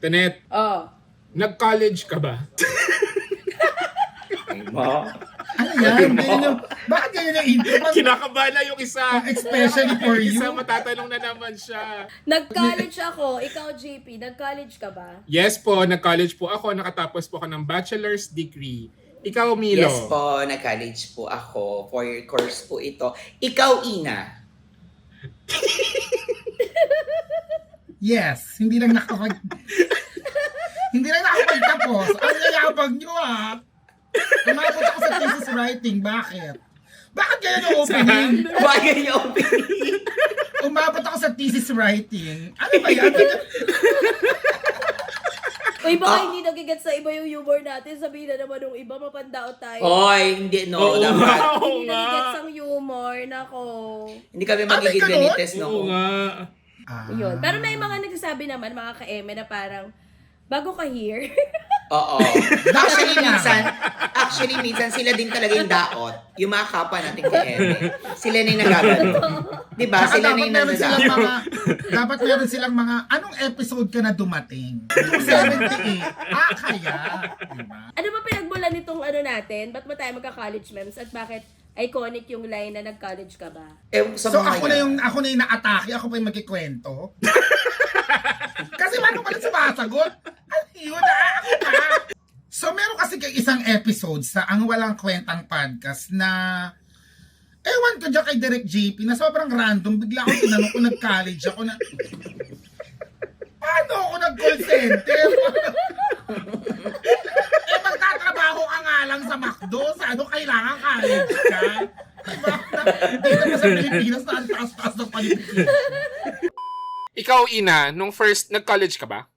Tanet, Oh. nag-college ka ba? Ano yan? Bakit ganyan yung intro? Kinakabahan yung isa. Especially for you. Isa matatanong na naman siya. Nag-college ako. Ikaw, JP, nag-college ka ba? Yes po, nag-college po ako. Nakatapos po ako ng bachelor's degree. Ikaw, Milo? Yes po, nag-college po ako. 4-year course po ito. Ikaw, Ina? Yes. Hindi lang nakapagtapos. Ang yayabag nyo Umabot ako sa thesis writing. Bakit? Bakit ganyan yung opening? Bagay niyo opening. Umabot ako sa thesis writing. Ano ba yan? Uy, baka hindi nagigets sa iba yung humor natin. Sabihin na naman ng iba, mapandaot tayo. Hoy, hindi, no. Oo Dapat. nga, oo Hindi nga. nagigets ang humor. Nako. Hindi kami magiging Ah, may ganun? ganites, no? Oo nga. Yun. Pero may mga nagsasabi naman, mga ka-eme, na parang, bago ka here. Oo. Actually, minsan sila din talaga yung daot. Yung mga kapwa natin kay Eme. Sila na yung nagagano. Diba? Tsaka Sila na yung nagdadaot. dapat meron silang mga, anong episode ka na dumating? 278. Kaya. Diba? Ano ba pinagmulan nitong ano natin? Ba't ba tayo magka-college memes? At bakit iconic yung line na nag-college ka ba? Sa So mga ako na yung na-atake, ako pa yung magkikwento. Kasi paano ka na sumasagot? Ano yun? Ako na. So meron kasi isang episode sa Ang Walang Kwentang Podcast na ewan ko dyan kay Direk JP na sobrang random. Bigla ako tinanong ko nag-college ako na paano ako nag-call center? Magtatrabaho ka nga lang sa McDo. Sa ano kailangan college ka? Diba? Dito pa sa Pilipinas na ang taas-taas ng Pilipinas. Ikaw, Ina, nung first, nag-college ka ba?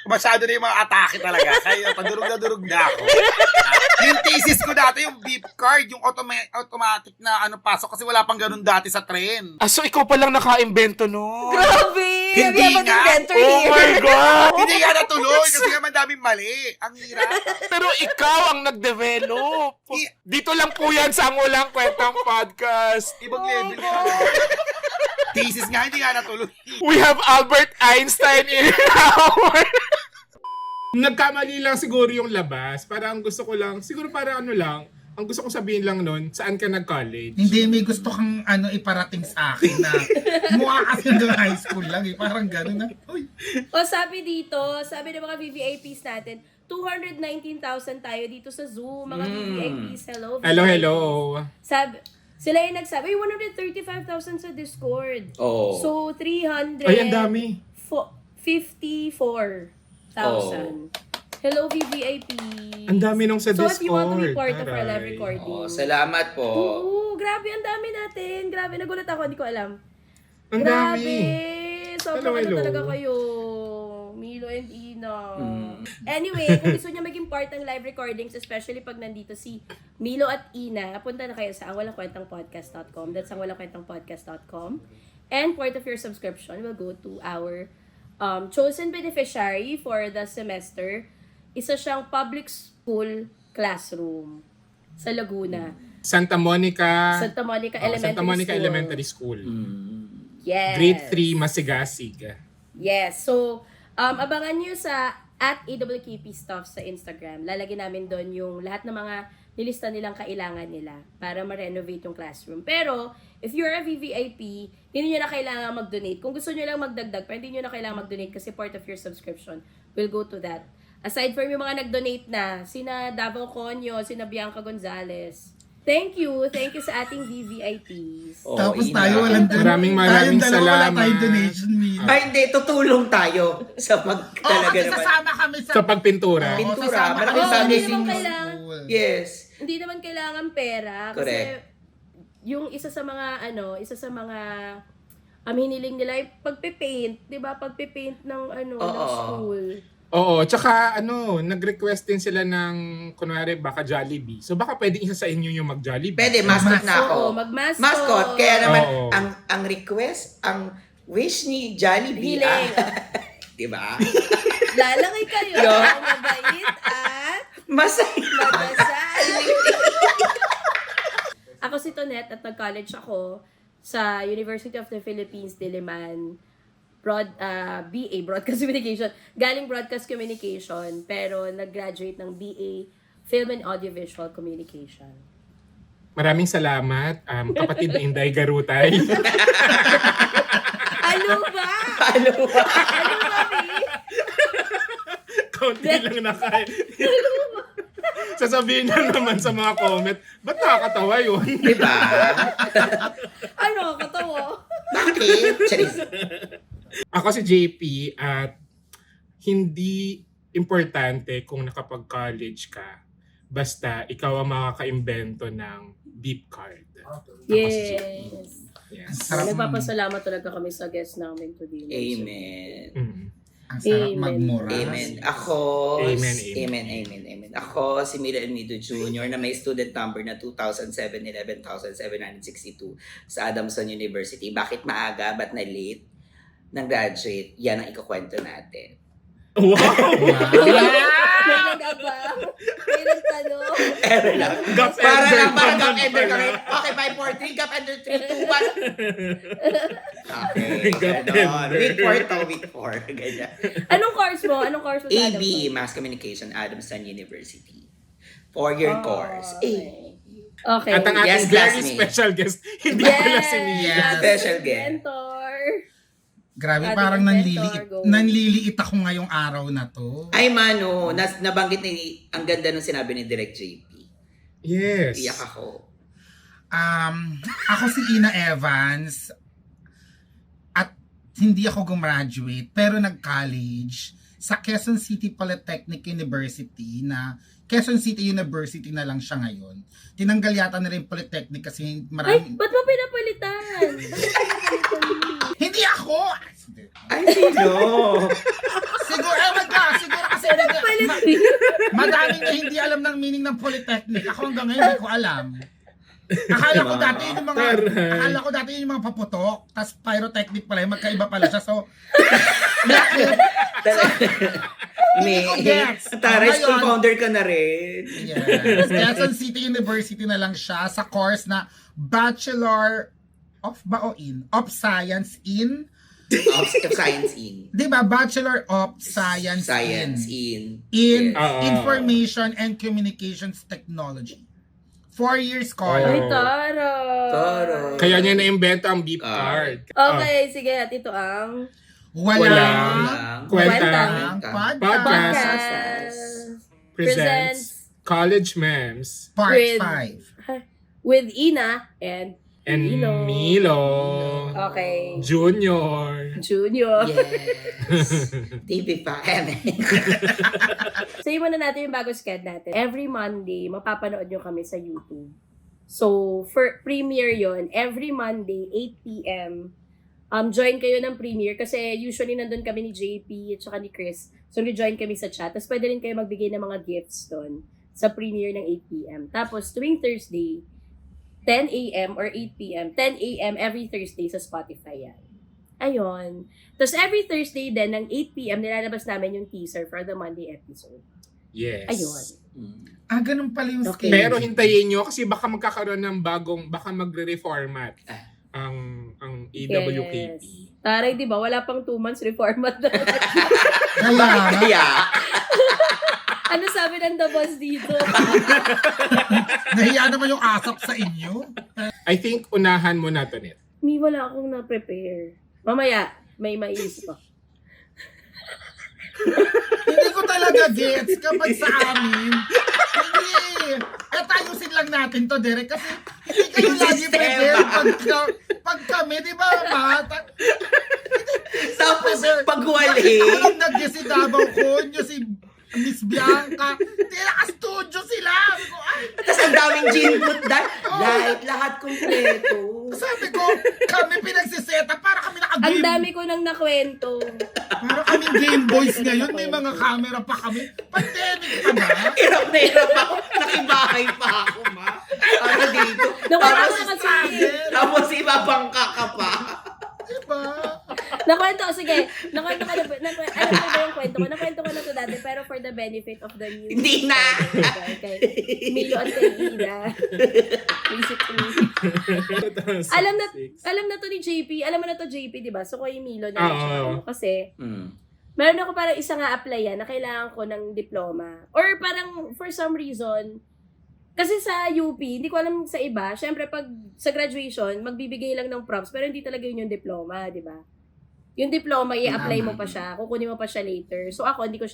Masyado na yung mga atake talaga. Kaya padurog na ako. Yung thesis ko dati, yung beep card, yung automatic na pasok kasi wala pang ganun dati sa tren. Ah, so ikaw palang naka-invento no? Grabe! Hindi Have nga. inventor Oh here. my God! Hindi nga natuloy kasi nga madaming mali. Ang hirap. Pero ikaw ang nag-develop. Dito lang po yan sa Ang Walang Kwentang Podcast. Ibang level na. Thesis nga, hindi nga natuloy. We have Albert Einstein in our... Nagkamali lang siguro yung labas. Parang gusto ko lang, siguro para ano lang, ang gusto kong sabihin lang nun, saan ka nag-college? Hindi, may gusto kang iparating sa akin na mukha kasi hanggang high school lang parang gano'n na. Uy. O sabi ng mga VVIPs natin, 219,000 tayo dito sa Zoom. Mga VVIPs, hello. VVIPs. Hello. Sila yung nagsabi, 135,000 sa Discord. Oo. So, 300. Ay, ang dami. 54,000. Hello, VVIP. Ang dami nung sa So, Discord. if you want to be part of our live Taray. recording. Salamat po. Oo, grabe, ang dami natin. Grabe, nagulat ako, hindi ko alam. Ang Grabe. dami. Sobrang Hello. talaga kayo. Milo and Ina. Anyway, kung gusto niyo maging part ng live recordings, especially pag nandito si Milo at Ina, punta na kayo sa angwalangkwentangpodcast.com. That's angwalangkwentangpodcast.com. And part of your subscription will go to our chosen beneficiary for the semester. Isa siyang public school classroom sa Laguna. Santa Monica. Santa Monica Oh, Elementary Santa Monica School. Elementary School. Yes. Grade 3, Masigasig. Yes. So, abangan nyo sa @AWKP Stuff sa Instagram. Lalagyan namin doon yung lahat ng mga nilista nilang kailangan nila para ma-renovate yung classroom. Pero, if you're a VVIP, hindi nyo na kailangan mag-donate. Kung gusto nyo lang magdagdag, pero hindi nyo na kailangan mag-donate kasi part of your subscription will go to that. Aside from yung mga nag-donate na, sina Davao Conyo, sina Bianca Gonzalez. Thank you sa ating VVIPs. Oh, Tapos Ina. tayo walang Maraming tayong dalawa, wala salamat. tayong donation meal. Ay, hindi. Tutulong tayo sa talaga kasi naman. sasama kami sa... Sa pagpintura. Pintura, sasama kami malaking sa bagay mission din. Kailangan. school. Yes. Hindi naman kailangan pera kasi Correct. yung isa sa mga hiniling nila ay pagpe-paint, 'di ba? Pagpe-paint ng ng Oo. school. Oo, tsaka nag-request din sila ng, kunwari, baka Jollibee. So baka pwedeng isa sa inyo yung mag-Jollibee. Pwede, mascot na ako. Oo, mag-mascot. Mascot. Kaya naman, Oo. ang request, ang wish ni Jollibee, Hiling. diba? Lalaki kayo, Yo. mabait at Masaya. madasal. Ako si Tonet at nag-college ako sa University of the Philippines, Diliman. BA, Broadcast Communication. Galing Broadcast Communication, pero nag-graduate ng BA, Film and Audiovisual Communication. Maraming salamat, kapatid na Inday Garutay. Ano ba? Ano ba? Ano ba, B? Kaunti lang nakain. Sasabihin na naman sa mga comment, ba't nakakatawa yun? Diba? Ano, katawa? Bakit? Charis. Ako si JP at hindi importante kung nakapag-college ka. Basta ikaw ang makaka-imbento ng beep card. Ako si JP. Yes. Yes. Sarap. Nagpapasalamat talaga kami sa guest namin today. Amen. Mm. Ang sarap Amen. magmura. Amen. Ako, Amen, amen, amen, amen. Ako, si Mila Elmido Jr. na may student number na 2007-11,762 sa Adamson University. Bakit maaga? Ba't na late? Nang graduate, yan ang ikukwento natin. Wow! May nag-aba? May nagtanong? Ewan lang. Gap Para ender lang, para naman gap ender pala. kami. Okay, 5, 4, 3, gap ender 3, 2, 1. Okay, Gap ganon. ender. Week 4 to week 4. Ganyan. Anong course mo? Anong course mo sa AB, Adamson? Mass Communication, Adamson University. 4-year course. Okay. Okay. At ang ating Yes, very classmate. special guest, hindi pala si Mia. Yes. Special guest. Mentor. Grabe, Ating parang inventor, go. nanliliit ako ngayong araw na to. Ay, Mano, nabanggit ni, ang ganda nung sinabi ni Direk JP. Yes. Iyak ako. Ako si Ina Evans at hindi ako gumraduate pero nag-college sa Quezon City Polytechnic University na Quezon City University na lang siya ngayon. Tinanggal yata na rin Polytechnic kasi Ay, marami... ba't mo pinapalitan? Hindi ako! Ay, sino? Siguro, ewan ka, siguro kasi madami na hindi alam ng meaning ng Polytechnic. Ako hanggang ngayon hindi ko alam. Akala ko dati yung mga paputok, tas pyrotechnic pala, magkaiba pala siya. So, May, Hindi ko gets. Tara, Ngayon- school founder ka na rin. yes. Quezon City University na lang siya sa course na Bachelor of Science in, Of Science in. di ba? Bachelor of Science in. in Yes. Information and Communications Technology. 4 years course. Ay, Oh. Tara. Tara. Kaya niya na-invento ang beep card. Okay, sige. At ito ang Walang Kwenta. podcast. Podcast. podcast. Presents College Memes Part With- 5. With Ina and and Milo. Milo. Okay. Junior. Junior. Yes. TV5. So, muna natin yung bago sked natin. Every Monday, mapapanood nyo kami sa YouTube. So, for premiere yon every Monday, 8 p.m. Join kayo ng premiere kasi usually nandun kami ni JP at saka ni Chris. So, join kami sa chat. Tapos, pwede rin kayo magbigay ng mga gifts doon sa premiere ng 8 p.m. Tapos, tuwing Thursday, 10 a.m. or 8 p.m. 10 a.m. every Thursday sa Spotify yan. Ayun. Tapos, every Thursday din, ng 8 p.m., nilalabas namin yung teaser for the Monday episode. Yes. Ayun. Ganun pala yung Okay. schedule. Pero hintayin nyo kasi baka magkakaroon ng baka magre-reformat ang AWKP. Yes. Taray, di ba? Wala pang 2 months reformat na. Kaya, Ano sabi ng The Boss dito? nahiya naman yung asap sa inyo. I think unahan mo na to, Net. May wala akong na-prepare. Mamaya, may maisip ako. Hindi ko talaga gets kapag sa amin. Hindi. At ayusin lang natin to, Derek, kasi hindi kayo lagi prepare pag kami, di ba, Mata? Tapos, pagwali. Walang nag-guess si Davao ko, nyo si Miss Bianca. Hindi, naka-studio sila. Sabi ko, ay, Tapos ang daming ginput dahil. Light, lahat kumpleto. sabi ko, kami pinagsiseta para kami Ang naka-game. dami ko nang nakwento. Para kami Game Boys ngayon, may mga camera pa kami. Pandemic pa ba? Hirap na hirap ako. Nakibahay pa ako, ma. Ano dito? Nawala Tapos, na kasi. tapos ibabangka ka pa. Diba? Nakwento ko, sige. Nakwento ko na, alam ko ba yung kwento ko? Nakwento ko na to dati, pero for the benefit of the new. Hindi na! Okay. Milo at kay Ida. Basically. Alam na to ni JP. Alam mo na to JP, di ba? So, ko yung Milo na siya. Kasi, meron ako parang isa nga applyan na kailangan ko ng diploma. Or parang, for some reason, kasi sa UP, hindi ko alam sa iba, syempre pag sa graduation, magbibigay lang ng props, pero hindi talaga yun yung diploma, di ba? Yung diploma, i-apply mo pa siya, kukunin mo pa siya later. So ako, hindi ko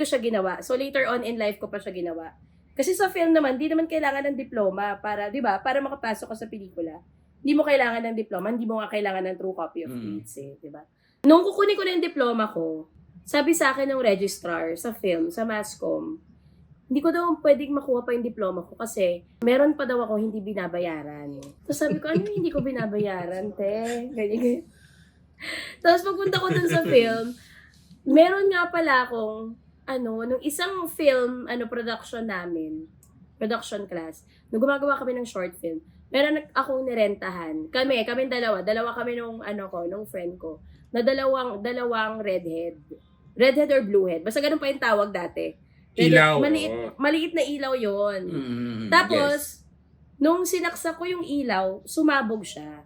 siya ginawa. So later on in life ko pa siya ginawa. Kasi sa film naman, hindi naman kailangan ng diploma para, di ba, para makapasok ka sa pelikula. Hindi mo kailangan ng diploma, hindi mo nga kailangan ng true copy of grades di ba? Nung kukunin ko na yung diploma ko, sabi sa akin ng registrar sa film, sa Masscom, hindi ko daw pwedeng makuha pa yung diploma ko kasi meron pa daw ako hindi binabayaran. Tapos sabi ko, ano yung hindi ko binabayaran, te? Ganyan. Tapos pagpunta ko dun sa film, meron nga pala akong, nung isang film, production namin, production class, nung gumagawa kami ng short film, meron akong nirentahan. Kami dalawa kami nung friend ko, na dalawang redhead. Redhead or bluehead. Basta ganun pa yung tawag dati. Ilaw. Maliit na ilaw yon. Tapos, nung sinaksak ko yung ilaw, sumabog siya.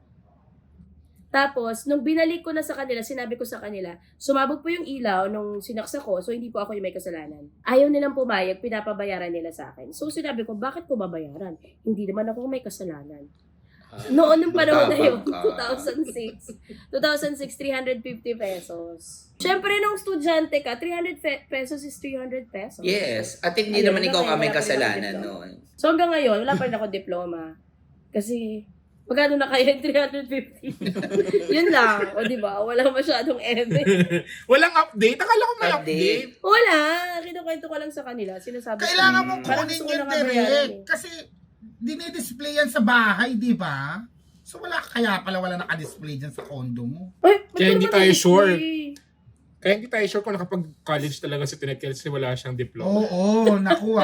Tapos, nung binalik ko na sa kanila, sinabi ko sa kanila, sumabog po yung ilaw nung sinaksak ko, so hindi po ako yung may kasalanan. Ayaw nilang pumayag, pinapabayaran nila sa akin. So, sinabi ko, bakit ko babayaran? Hindi naman ako may kasalanan. Noon nung panahon na yun, 2006, 350 pesos. Siyempre, nung estudyante ka, 300 pesos is 300 pesos. Yes. At hindi naman ikaw ka may kasalanan noon. So hanggang ngayon, wala pa rin ako diploma. Kasi, magkano na kaya yung 350? Yun lang. O diba? Walang masyadong eme. Walang update? Akala ko may update. Wala. Kinukwento ko lang sa kanila. Sinasabi Kailangan mong parang kunin gusto ko yung na kabayaran direct. Kasi, dinidisplay yan sa bahay, di ba? So, kaya pala wala naka-display dyan sa condo mo. Ay, Kaya hindi ba't tayo naman sure. display? Kaya hindi tayo sure kung nakapag-college talaga si Tinette kasi wala siyang diploma. Oo, naku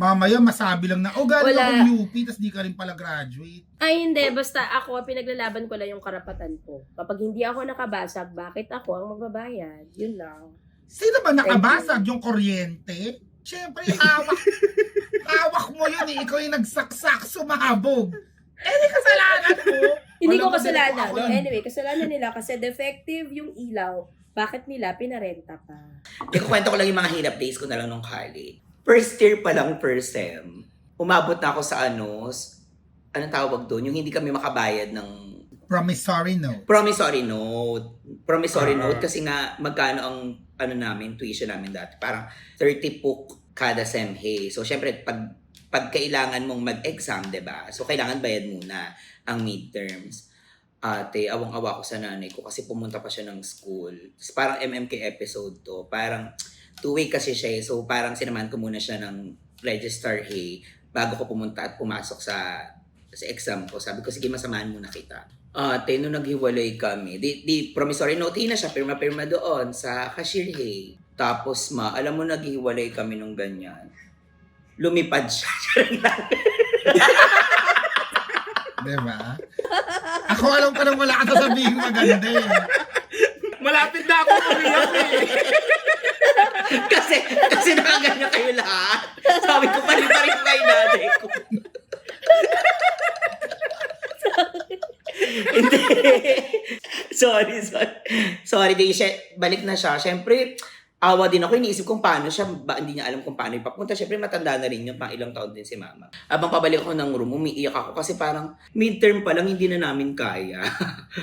Mamaya masabi lang na, galing Wala. akong UP, tas di ka rin pala graduate. Ay, hindi. Basta ako, pinaglalaban ko lang yung karapatan ko. Kapag hindi ako nakabasag, bakit ako ang magbabayad? Yun lang. Sino ba nakabasag yung kuryente? Siyempre, hawak mo yun Ikaw yung nagsaksak, sumabog. Di kasalanan mo. Hindi ko Walang kasalanan. ako No? lang. Anyway, kasalanan nila kasi defective yung ilaw. Bakit nila pinarenta pa? Ikukwento ko lang yung mga hirap days ko na lang nung college. First year pa lang, first sem. Umabot na ako sa anong tawag doon? Yung hindi kami makabayad ng Promissory note. promissory note. Promissory note kasi nga magkano ang tuition namin dati. Parang 30 po kada sem. So, syempre, pag kailangan mong mag-exam, diba? So, kailangan bayad muna ang midterms. Ate, awang-awa ko sa nanay ko kasi pumunta pa siya ng school. Tapos parang MMK episode to. Parang 2-way kasi siya So, parang sinamahan ko muna siya ng registrar bago ko pumunta at pumasok sa exam ko. Sabi ko, sige, masamahan muna kita. Ate, nung naghiwalay kami, di promissory note na siya, pirma-pirma doon sa cashier Tapos alam mo, naghiwalay kami nung ganyan. Lumipad siya. Diba? Ako alam ko nang wala ka sasabihin maganda Malapit na ako umiyak kasi nakaganyan kayo lahat. Sabi ko, pari-pari kayo nanay ko. Hindi. Sorry, di siya, balik na siya. Siyempre, awa din ako, iniisip kung paano siya, hindi niya alam kung paano ipapunta. Siyempre, matanda na rin yun, pang ilang taon din si mama. Abang pabalik ako ng room, umiiyak ako kasi parang midterm pa lang, hindi na namin kaya.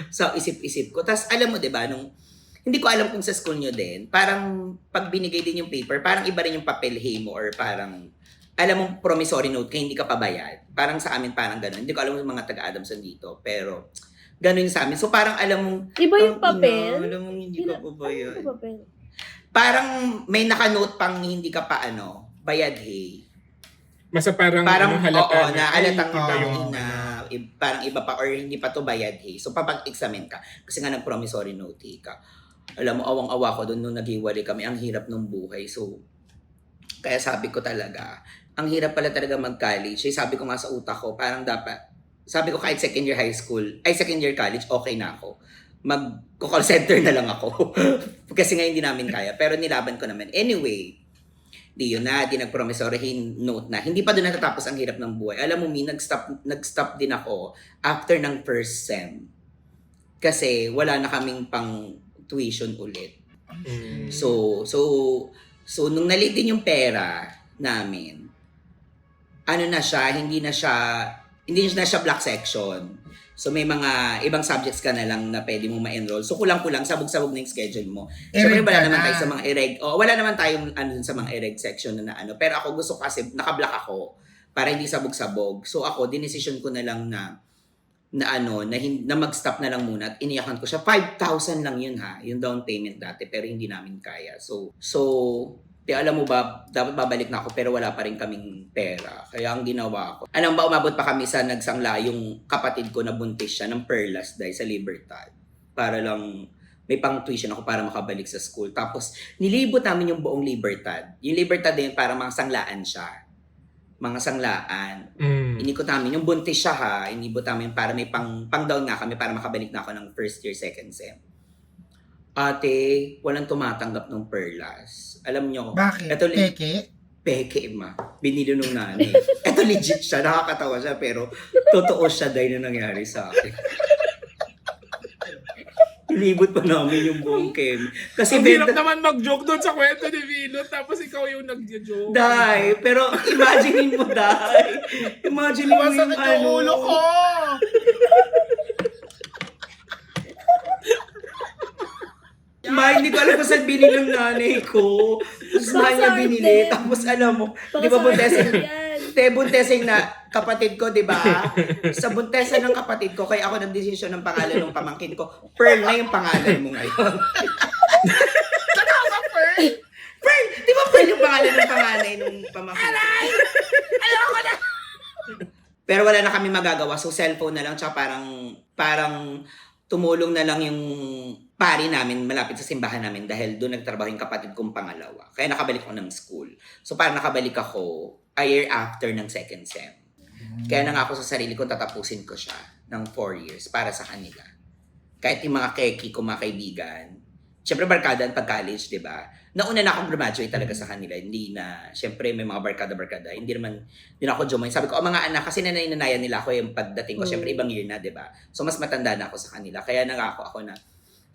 So, isip-isip ko. Tapos, alam mo, diba, hindi ko alam kung sa school nyo din, parang pag binigay din yung paper, parang iba rin yung papel mo or parang, alam mo, promissory note kaya hindi ka pabayad. Parang sa amin, parang gano'n. Hindi ko alam yung mga taga-Adamson dito, pero gano'n yung sa amin. So, parang alam mo, Iba yung papel? alam mo, hindi ka pabayad. Ano yung papel? Parang may naka-note pang hindi ka pa bayad Basta parang halata oo, na alatang iba yung parang iba pa or hindi pa to bayad So papag-examine ka kasi nga nag-promissory note ka. Alam mo, awang-awa ko doon nung naghiwalay kami, ang hirap ng buhay. So kaya sabi ko talaga, ang hirap pala talaga mag-college. Sabi ko nga sa utak ko, parang dapat, sabi ko kahit second year college, okay na ako. mag-call center na lang ako. Kasi nga hindi namin kaya. Pero nilaban ko naman. Anyway, di yun na, di nag-promissory note na. Hindi pa doon natatapos ang hirap ng buhay. Alam mo, nag-stop din ako after ng first sem. Kasi wala na kaming pang tuition ulit. Mm. So nung nalit din yung pera namin, ano na siya, hindi na siya block section. So may mga ibang subjects ka na lang na pwede mong ma-enroll. So kulang-kulang, sabog-sabog na yung schedule mo. Siyempre Ereg wala ka naman na. tayo sa mga ereg. Wala naman tayong sa mga ereg section na ano. Pero ako gusto kasi naka-block ako para hindi sabog-sabog. So ako, dinesisyon ko na lang na mag-stop na lang muna at iniyakan ko siya. 5,000 lang yun ha, yung down payment dati, pero hindi namin kaya. So alam mo ba, dapat babalik na ako pero wala pa rin kaming pera. Kaya ang ginawa ko, alam ba, umabot pa kami sa nagsangla yung kapatid ko na buntis siya ng Perlas dahil sa Libertad. Para lang may pang tuition ako para makabalik sa school. Tapos nilibot namin yung buong Libertad. Yung Libertad din para mga sanglaan siya. Mga sanglaan. Mm. Inikot namin, yung buntis siya ha, inibot namin para may pang-down nga kami para makabalik na ako ng first year, second sem. Ate, walang tumatanggap ng Perlas. Alam nyo, Bakit? Eto, Peke? peke ma. Binili nung nanay. Ito legit siya, nakakatawa siya, pero totoo siya dahil na nangyari sa akin. Inibot pa namin yung buong Kem. Kasi Ang hirap naman mag-joke doon sa kwento ni Vino, tapos ikaw yung nag-joke. Dai, pero imagine mo, Dai. Imagine mo yung Masakit yung ulo ko! Hindi ko alam kung saan binili ng nanay ko. Tapos mahal niya binili. Tapos alam mo, di ba buntesing, buntesing na kapatid ko, di ba? Sa buntesan ng kapatid ko, kaya ako nagdesisyon ng pangalan ng pamangkin ko. Pearl na yung pangalan mo ngayon. Tama, Pearl? Pearl! Di ba Pearl yung pangalan ng panganay nung pamangkin ko? Ayoko na! Pero wala na kami magagawa. So cellphone na lang. Tsaka parang tumulong na lang yung pari namin malapit sa simbahan namin dahil doon nagtrabaho yung kapatid kong pangalawa. Kaya nakabalik ako ng school. So parang nakabalik ako a year after ng second sem. Kaya nangako sa sarili ko tatapusin ko siya ng 4 years para sa kanila. Kahit yung mga keki ko, mga kaibigan, syempre barkada pag college, di ba? Nauna na akong graduate talaga sa kanila. Hindi na, syempre may mga barkada. Hindi na ako join. Sabi ko, mga anak, kasi nanay-nanayan nila ako yung pagdating ko. Syempre ibang year na, di ba? So mas matanda na ako sa kanila. Kaya nangako ako na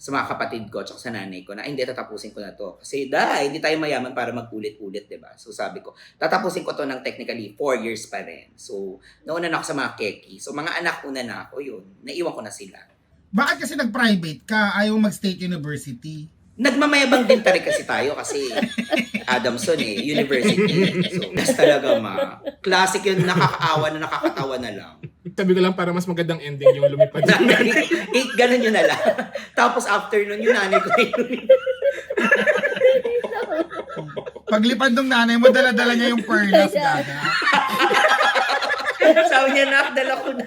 sa mga kapatid ko at sa nanay ko na hindi, tatapusin ko na to. Kasi hindi tayo mayaman para mag-ulit-ulit, di ba? So sabi ko, tatapusin ko to ng technically 4 years pa rin. So nauna na ako sa mga keki. So mga anak, una na ako yun. Naiwan ko na sila. Bakit kasi nag-private ka? Ayaw mag-state university? Nagmamayabang din tayo kasi tayo kasi Adamson university. So, das talaga classic yun, nakakaawa na nakakatawa na lang. Sabi ko lang para mas magandang ending yung lumipad. Ganun yun na lang. Tapos after nun, yung nanay ko yun. Paglipad ng nanay mo, dala-dala niya yung Perlas, gaga. Sabi niya, nakdala ko na.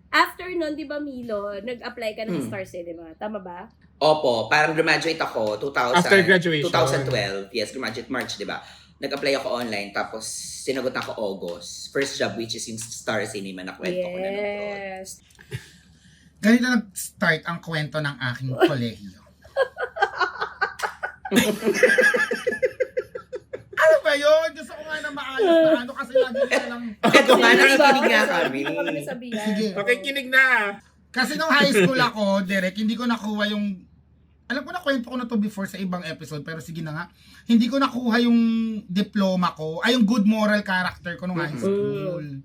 After nun, di ba Milo, nag-apply ka ng Star Cinema. Tama ba? Opo, parang graduate ako 2000, After graduation. 2012. Yes, graduate March, di ba? Nag-apply ako online, tapos sinagot na ako August. First job, which is in Star Cinema, na kwento ko na nag-abroad. Yes. Ganito nag-start ang kwento ng aking kolehiyo. Ano ba yun? Gusto ko nga na maayos na ano kasi lagi nila lang... Ito nga, nakikinig nga kami. Hindi ko kami sabihan. Sige. Okay, kinig na. Kasi nung high school ako, Derek, hindi ko nakuha yung... Alam ko na kwento ko na to before sa ibang episode, pero sige na nga. Hindi ko nakuha yung diploma ko, ay yung good moral character ko nung high school.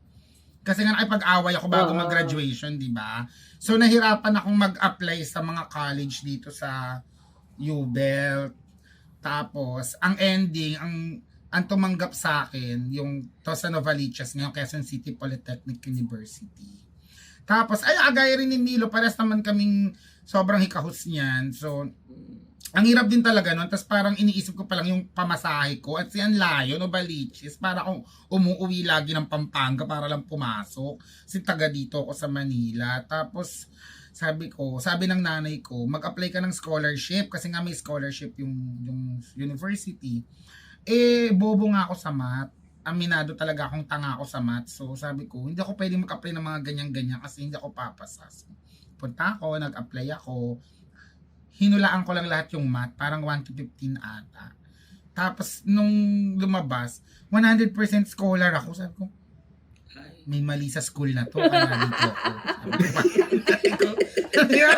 Kasi nga nakipag-away ako bago mag-graduation, di ba? So nahirapan akong mag-apply sa mga college dito sa UBEL. Tapos, ang ending, ang tumanggap sa akin, yung to sa Novaliches, ngayon Quezon City Polytechnic University. Tapos, ay, agay rin ni Milo, pares naman kaming sobrang hikahos niyan. So, ang hirap din talaga nun. Tapos parang iniisip ko pa lang yung pamasahe ko. At siyan layo, Novaliches, para akong umuwi lagi ng Pampanga para lang pumasok. Kasi taga dito ako sa Manila. Tapos, sabi ng nanay ko, mag-apply ka ng scholarship kasi nga may scholarship yung university. Bobo nga ako sa math. Aminado talaga akong tanga ako sa math. So sabi ko, hindi ako pwedeng mag-apply ng mga ganyan-ganyan kasi hindi ako papasa. So, punta ako, nag-apply ako. Hinulaan ko lang lahat yung math, parang 1 to 15 ata. Tapos, nung lumabas, 100% scholar ako. Sabi ko, may mali sa school na to, kaya dito ako. Sabi ko,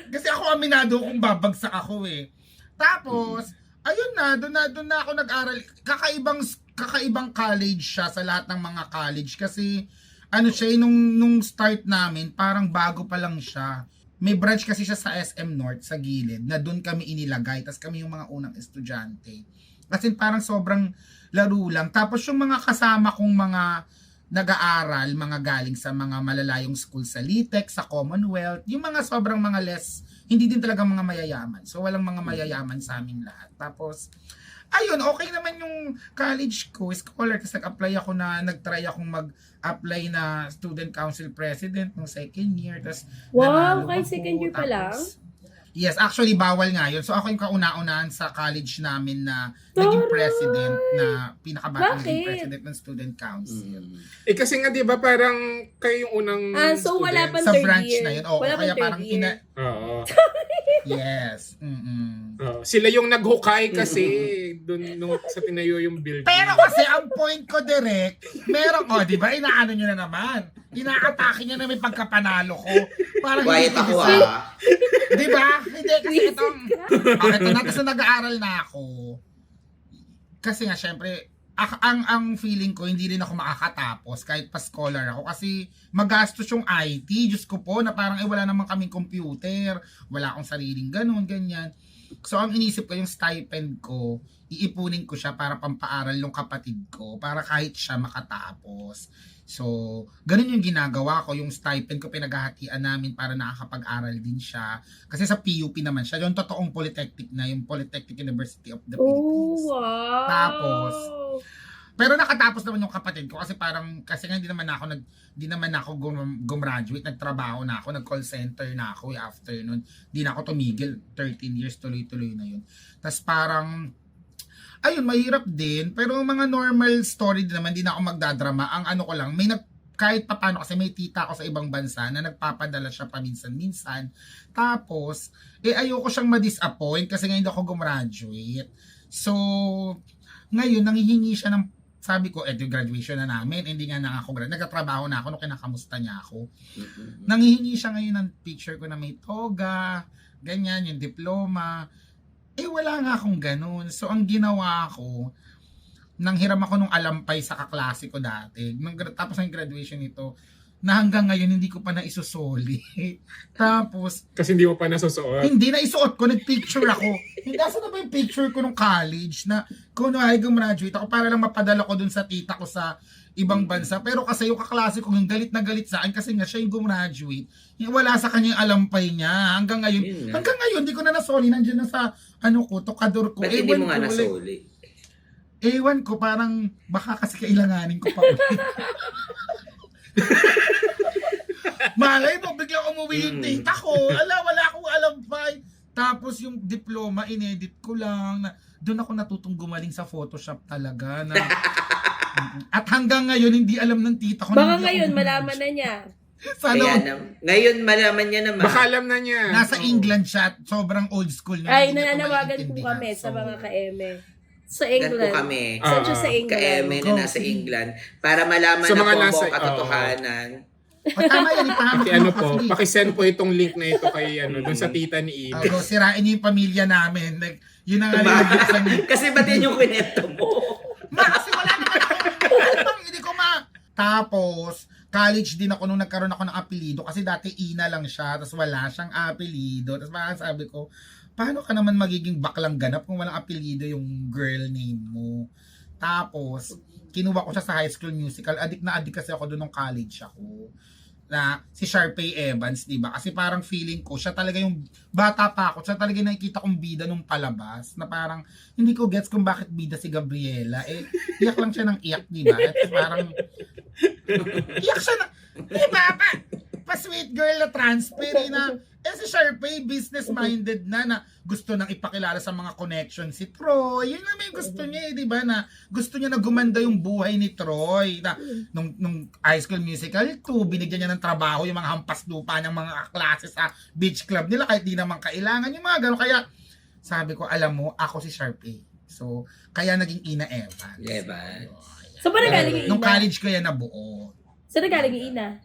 kasi ako aminado kung babagsak ako eh. Tapos, ayun na, doon na ako nag-aral. Kakaibang college siya sa lahat ng mga college kasi ano siya, nung start namin, parang bago pa lang siya. May branch kasi siya sa SM North, sa gilid, na doon kami inilagay. Tapos kami yung mga unang estudyante. Kasi parang sobrang laro lang. Tapos yung mga kasama kong mga nag-aaral, mga galing sa mga malalayong school sa LITEC, sa Commonwealth, yung mga sobrang mga less, hindi din talaga mga mayayaman. So walang mga mayayaman sa aming lahat. Tapos, ayun, okay naman yung college ko, scholar, kasi nag-try akong mag-apply na student council president ng second year. Tapos, Wow, nanalo kahit ako. second year pa lang? Tapos, yes, actually, bawal nga yun. So, ako yung kauna-unahan sa college namin na naging president, na pinakabatang naging Bakit? president ng student council. Kasi nga 'di ba parang kayo yung unang So wala pang Sa third branch year. na yun. Oo, Wala pang kaya third parang year. Oo. Yes. Mm-mm. Oo. Sila yung naghukay kasi doon nung sa tinayo yung building. Pero kasi ang point ko direct, meron, di ba, inaano nyo na naman. Inaatake nyo na may pagkapanalo ko. Parang Quiet hindi ako isa. ah. Di ba? Hindi, kasi itong, ito na, kasi nag-aaral na ako. Kasi nga, syempre, ang feeling ko, hindi rin ako makakatapos kahit pa scholar ako. Kasi magastos yung IT. Diyos ko po, na parang wala naman kaming computer. Wala akong sariling ganun, ganyan. So, ang inisip ko yung stipend ko, iipunin ko siya para pampaaral yung kapatid ko, para kahit siya makatapos. So, ganun yung ginagawa ko, yung stipend ko pinaghahatian namin para nakakapag-aral din siya. Kasi sa PUP naman siya, yung totoong polytechnic na, yung Polytechnic University of the Oh, Philippines. wow. Tapos, pero nakatapos naman yung kapatid ko kasi parang, kasi nga hindi naman ako gumraduate, nagtrabaho na ako, nag-call center na ako after nun. Hindi na ako tumigil, 13 years tuloy-tuloy na yun. Tapos parang, ayun, mahirap din, pero mga normal story din naman, hindi na ako magdadrama. Ang ano ko lang, kahit papano kasi may tita ako sa ibang bansa na nagpapadala siya paminsan-minsan. Tapos, ayoko siyang ma-disappoint kasi ngayon ako gumraduate. So, ngayon, nanghihingi siya ng, sabi ko, yung graduation na namin, hindi nga na ako nagkatrabaho na ako nung kinakamusta niya ako. Nanghihingi siya ngayon ng picture ko na may toga, ganyan, yung diploma. Wala nga akong ganun. So, ang ginawa ko, nanghiram ako nung alampay sa kaklase ko dati. Tapos ng graduation nito, na hanggang ngayon hindi ko pa naisusoli. Tapos, Kasi hindi mo pa nasusuot. hindi na isuot ko, nag-picture ako. Nasa na ba yung picture ko nung college na kunwari gumraduate ako para lang mapadala ko dun sa tita ko sa ibang bansa. Pero kasi yung kaklase ko yung galit na galit sa akin kasi nga siya yung gumraduate. Wala sa kanya yung alampay niya. Hanggang ngayon, hindi ko na nasoli. Nandiyan na sa tokador ko. Ba't hindi mo nga ko, nasuli? Ewan ko, parang baka kasi kailanganin ko pa ulit. Malay mo, biglang umuwi yung tita ko. Wala akong alampay. Tapos yung diploma, inedit ko lang. Doon ako natutong gumaling sa Photoshop talaga. At hanggang ngayon, hindi alam ng tita ko. Baka hindi ako ngayon, gumraduate. malaman na niya. Sana, Ngayon malaman niya naman. Baka alam na niya. nasa Oo. England siya. Sobrang old school. na Ay, hindi niya to nananawagan po maiintindihan. kami sa So, mga ka-eme. Sa Ganun po England. kami. Saan siya sa England? Ka-eme na nasa England. Para malaman Sa na mga po ang nasa- buong katotohanan. Tama yan, ipahamak mo Po, kasi. pakisend po itong link na ito kay dun sa tita ni Eve. Sirain niyo yung pamilya namin. Like, yun ang nalilagyan niyo. Kasi ba't yun yung kwento mo? Kasi wala naman ako. Hindi ko Tapos, college din ako nung nagkaroon ako ng apelido. Kasi dati Ina lang siya. Tapos wala siyang apelido. Tapos parang sabi ko, paano ka naman magiging baklang ganap kung walang apelido yung girl name mo? Tapos, kinuha ko siya sa High School Musical. Adik na adik kasi ako doon nung college ako. Na si Sharpay Evans, di ba? Kasi parang feeling ko, siya talaga yung bata pa ako, siya talaga yung nakikita kong bida nung palabas, na parang hindi ko gets kung bakit bida si Gabriela. Iyak lang siya ng iyak, di ba? At parang, iyak siya na, di ba? Pa sweet girl na transfer, na, si Sharpay, business-minded na gusto nang ipakilala sa mga connection si Troy. Yun na may gusto niya di ba? Na gusto niya na gumanda yung buhay ni Troy. Na, nung High School Musical 2, binigyan niya ng trabaho yung mga hampas lupa ng mga klase sa beach club nila kahit di naman kailangan yung mga gano'n. Kaya sabi ko, alam mo, ako si Sharpay. So, kaya naging Ina Evans. Evans. So, parang galing yung Nung Ina? college ko yan nabuo. Saan galing yung Ina?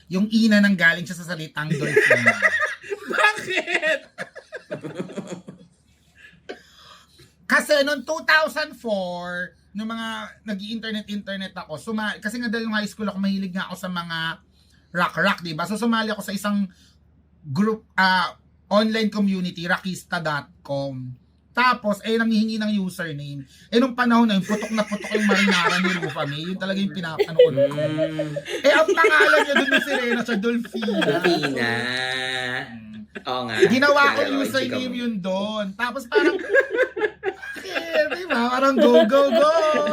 Yung Ina nang galing siya sa salitang Dolphina. Bakit? Kasi noong 2004, nung mga nag-i-internet ako, kasi nga dahil yung high school ako, mahilig nga ako sa mga rock, diba? So sumali ako sa isang group, online community, rockista.com. Tapos, nanghihingi ng username. Nung panahon na yun, putok na putok yung Marinara ni Rufame. Yun talaga yung pinapanood ko. Ang pangalan niya dun yung sirena sa Dolphina. Dolphina. Oo nga. Ginawa ko Kaya, yung Roy, username ikaw. yun doon. Tapos parang, diba? Parang go.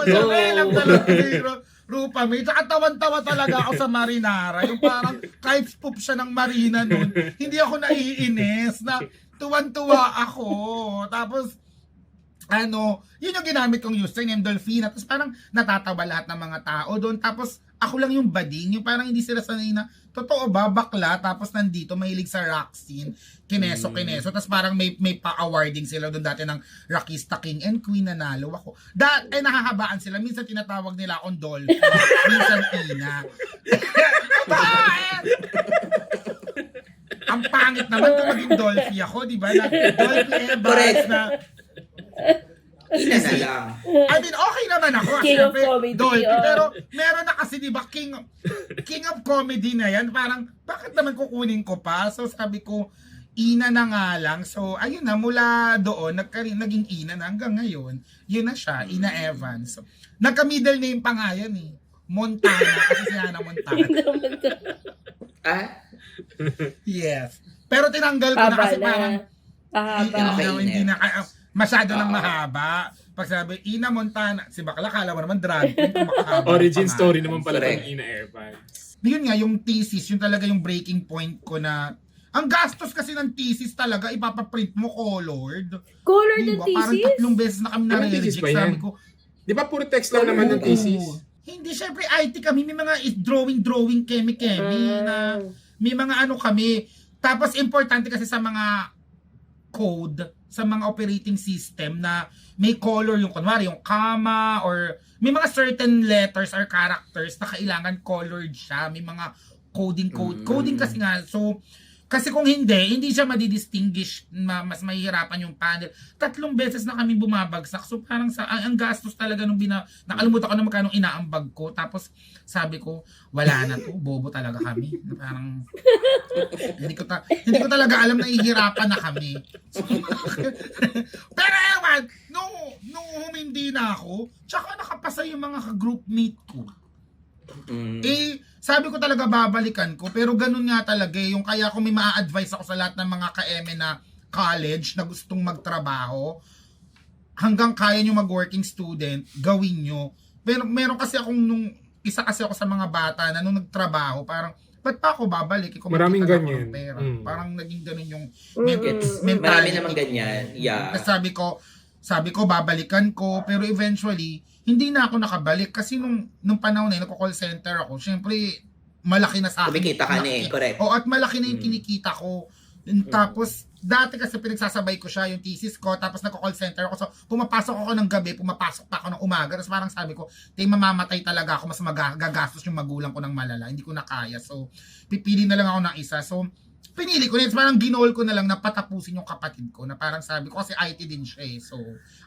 Sabi lang talaga si Rufame. Tsaka tawan-tawa talaga ako sa Marinara. Yung parang kahit spoop siya ng Marina nun, hindi ako naiinis na tuwan-tuwa ako. Tapos, yun yung ginamit kong username, Dolphina. Tapos parang natatawa lahat ng mga tao doon. Tapos, ako lang yung bading. Yung parang hindi sila sanay na, totoo ba, bakla? Tapos nandito, mahilig sa rock scene. Kineso. Tapos parang may pa-awarding sila doon dati ng Rockista King and Queen. Nanalo ako. Nahahabaan sila. Minsan tinatawag nila akong Dolphin. Minsan Ina. Ang pangit naman kung maging Dolphy ako, di ba? Na Dolphy Evans Correct. na... Ina na lang. I mean, okay naman ako. King of Siyempre, comedy, Dolphy. oh. Pero meron na kasi, di ba, King of comedy na yan. Parang, bakit naman kukunin ko pa? So, sabi ko, Ina na nga lang. So, ayun na, mula doon, naging Ina na hanggang ngayon. Yun na siya, Ina Evans. So, nagka-middle name pa nga yan eh. Montana, kasi si Hannah Montana. Yes. Pero tinanggal ko na Haba kasi na. parang Pahaba. Okay, hindi na masyado nang Oo. mahaba. Pag sabi, Ina Montana, si Bakla, kala mo naman drag queen kung makahaba. Origin pa nga. story naman pala Correct. ng Ina Evans. Yun nga, yung thesis, yun talaga yung breaking point ko na, ang gastos kasi ng thesis talaga, ipapaprint mo colored. Color ng Diba? Parang thesis? 3 beses na kami Anong thesis nare-reject. ba yan? Sabi ko, Di ba puro text lang naman ng oo. thesis? Hindi, syempre IT kami, may mga drawing, kemi na may mga ano kami. Tapos importante kasi sa mga code, sa mga operating system na may color yung kunwari yung comma or may mga certain letters or characters na kailangan colored siya. May mga coding kasi nga. So, kasi kung hindi siya madidistinguish, mas mahihirapan yung panel. 3 beses na kami bumabagsak. So parang ang gastos talaga nung nakalimutan ko na magkano inaambag ko. Tapos sabi ko, wala na to, bobo talaga kami. Na parang hindi ko talaga alam na ihirapan na kami. So, pero ewan, nung humindi na ako, tsaka nakapasa yung mga groupmate ko. Sabi ko talaga babalikan ko, pero ganun nga talaga yung kaya ko may maa-advise ako sa lahat ng mga ka-eme na college na gustong magtrabaho, hanggang kaya nyo mag-working student, gawin nyo. Pero meron kasi isa kasi ako sa mga bata na nung nagtrabaho, parang, ba't pa ako babalik? Maraming kumikita na ako ganyan. ng pera. Parang naging ganun yung mentality. Marami naman ganyan. ko. Yeah. Tapos sabi ko, babalikan ko, pero eventually, hindi na ako nakabalik kasi nung panahon na yun, nagko-call center ako, syempre, malaki na sa akin. Kumikita ka na eh, correct. O, at malaki na yung kinikita ko. Tapos, dati kasi pinagsasabay ko siya, yung thesis ko, tapos nagko-call center ako. So, pumapasok ako ng gabi, pumapasok pa ako ng umaga. Tapos parang sabi ko, mamamatay talaga ako, mas magagastos yung magulang ko ng malala. Hindi ko na kaya. So, pipili na lang ako ng isa. So, pinili ko na, parang ginol ko na lang na patapusin yung kapatid ko, na parang sabi ko, kasi IT din siya eh. So,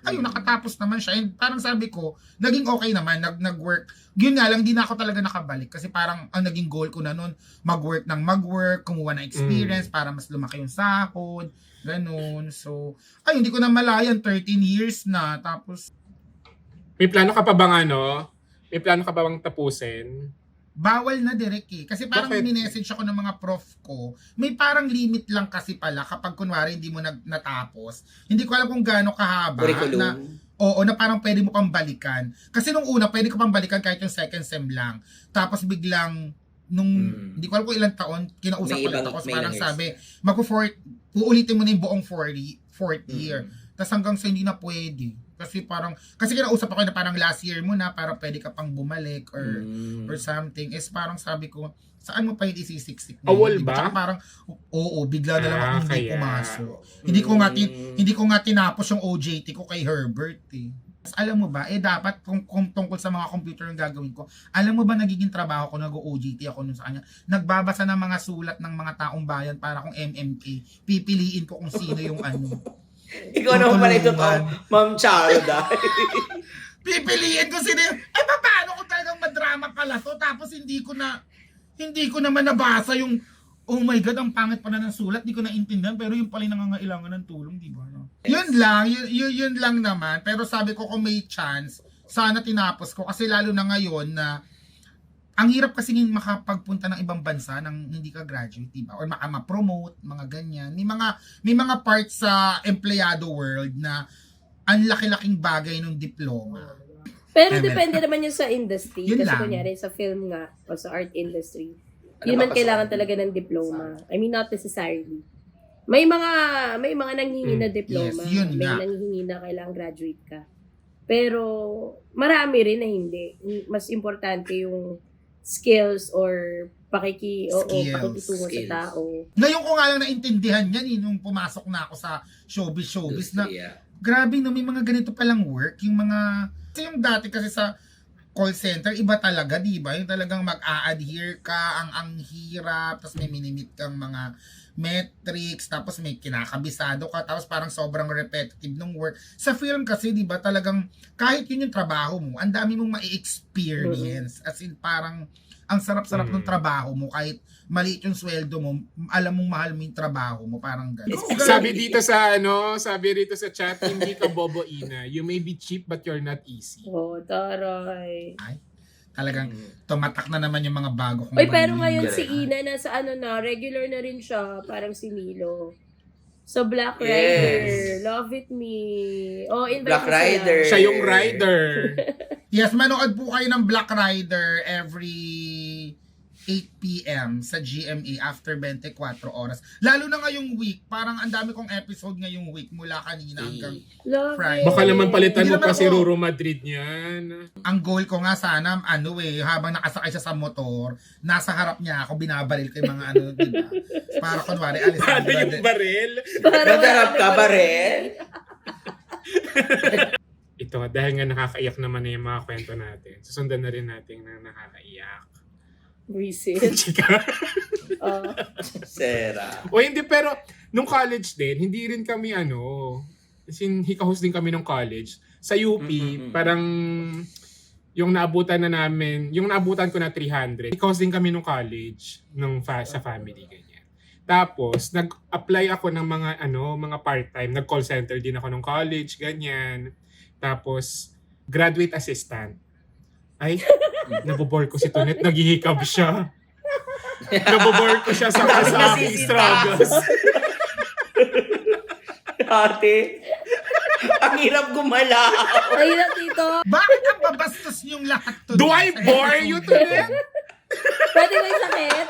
ayun, nakatapos naman siya. And parang sabi ko, naging okay naman, nag-work. Yun nga lang, di na ako talaga nakabalik. Kasi parang ang naging goal ko na nun, mag-work, kumuha ng experience para mas lumaki yung sahod, ganun. So, ayun, hindi ko na malayan, 13 years na. Tapos, May plano ka pa bang May plano ka ba bang tapusin? bawal na direct eh. Kasi parang Bakit? minessage ako ng mga prof ko, may parang limit lang kasi pala kapag kunwari hindi mo natapos. Hindi ko alam kung gaano kahaba. Curriculum. Na parang pwede mo pang balikan. Kasi nung una, pwede ko pang balikan kahit yung second sem lang. Tapos biglang nung hindi ko alam kung ilang taon, kinausap May ulit ibang- ako. may Parang ilang sabi, uulitin mo na yung buong fourth year. Tapos hanggang sa hindi na pwede. Kasi kinausap ako na parang last year mo na, para pwede ka pang bumalik or something. Is parang sabi ko, saan mo pa yung isisiksik mo? Awol Diba? ba? Tsaka parang, oo, bigla na lang ako hindi kaya. pumasok. Hindi ko nga tinapos yung OJT ko kay Herbert eh. Alam mo ba, dapat kung tungkol sa mga computer yung gagawin ko, alam mo ba nagiging trabaho ko, nag-OJT ako nun sa kanya, nagbabasa ng mga sulat ng mga taong bayan para kung MMK, pipiliin ko kung sino yung ano. Ikaw naman pala ito, Tutulungan. Ma'am Charda. Pipiliin ko sino yung, paano kung talagang madrama pala to, tapos hindi ko naman nabasa yung, oh my God, ang pangit pala ng sulat, di ko naintindihan, pero yung pala yung nangangailangan ng tulong, di ba? No? Yun lang naman, pero sabi ko kung may chance, sana tinapos ko, kasi lalo na ngayon na, ang hirap kasi makapagpunta ng ibang bansa nang hindi ka graduate, di ba? Or ma-promote, mga ganyan. May mga parts sa empleyado world na ang laki-laking bagay ng diploma. Pero Ewan. depende naman yun sa industry. Yun Kasi lang. kunyari sa film nga o sa art industry, Ano yun ba man kasi- kailangan talaga ng diploma. I mean, not necessarily. May mga nanghihingi na diploma. Yes, yun may nga. nanghihingi na kailangan graduate ka. Pero marami rin na hindi. Mas importante yung skills or pakikitungo sa Skills. tao. Ngayon ko nga lang naintindihan yan nung pumasok na ako sa showbiz na grabe no, may mga ganito palang work, yung mga kasi yung dati kasi sa call center iba talaga, di ba? Yung talagang mag-a-adhere ka, ang hirap, tapos may minimit kang mga metrics, tapos may kinakabisado ka, tapos parang sobrang repetitive ng work. Sa film kasi, di ba, talagang kahit yun yung trabaho mo, ang dami mong ma-experience. As in, parang ang sarap-sarap ng trabaho mo, kahit maliit yung sweldo mo, alam mong mahal mo yung trabaho mo, parang gano'n. Sabi dito sa chat, hindi ka bobo ina. You may be cheap but you're not easy. Oh, taray. Talagang tumatak na naman yung mga bago kong Oy, pero balita. ngayon si Ina nasa regular na rin siya, parang si Milo. So Black Rider, Yes. Love It Me. Oh, invite Black mo sila. Rider. Siya yung rider. Yes, manood po kayo ng Black Rider every 8 p.m. sa GMA after 24 oras. Lalo na ngayong week, parang ang dami kong episode ngayong week mula kanina hanggang Love Friday. it. Baka naman palitan Hindi mo naman pa si ako. Ruro Madrid niyan. ang goal ko nga sana, habang nakasakay siya sa motor, nasa harap niya ako, binabaril ko yung mga diba? Para kunwari, Ano Alessandra. yung baril? Nadarap ka ba rin? Ito, dahil nga nakakaiyak naman na yung mga kwento natin. Susundan na rin natin na nakakaiyak. Reset. Chika. Sera. O hindi, pero nung college din, hindi rin kami hikahos din kami nung college. Sa UP, parang yung naabutan ko na 300, hikahos din kami nung college, sa family, ganyan. Tapos, nag-apply ako ng mga part-time, nag-call center din ako nung college, ganyan. Tapos, graduate assistant. Ay, nabobore ko si Tonet, naghihikab siya. Nabobore ko siya sa aking struggles. Ate, ang hirap gumalaw. Ay, dito. Bakit ang babastos niyong lahat to? Do I bore you, Tonet? Pwede may sakit?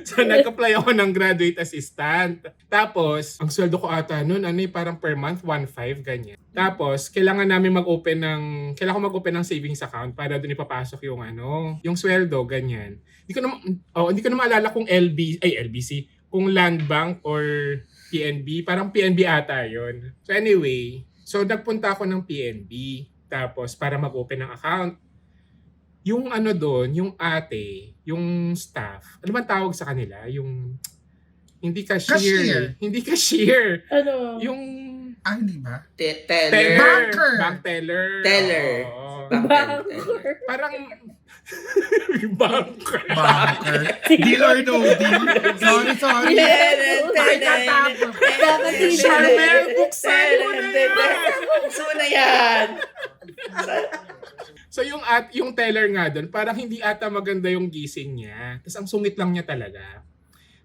So, nag-apply ako ng graduate assistant. Tapos, ang sweldo ko ata noon, parang per month, 1.5, ganyan. Tapos, kailangan mag-open ng savings account para doon ipapasok yung sweldo, ganyan. Hindi ko na maalala kung LBC, kung Land Bank or PNB, parang PNB ata yun. So anyway, nagpunta ako ng PNB, tapos para mag-open ng account. Yung doon, yung ate, yung staff, ano man tawag sa kanila? Yung, hindi cashier. Hindi cashier. Ano? Yung Hindi ba? Teller. Banker. Bank teller. Teller. Oo. Banker. Parang, banker. Banker. Deal or no deal? Sorry. Pakikatapos. Charmel, buksan mo na yan. Buksan mo na yan. So yung teller nga doon, parang hindi ata maganda yung gising niya. Tapos ang sungit lang niya talaga.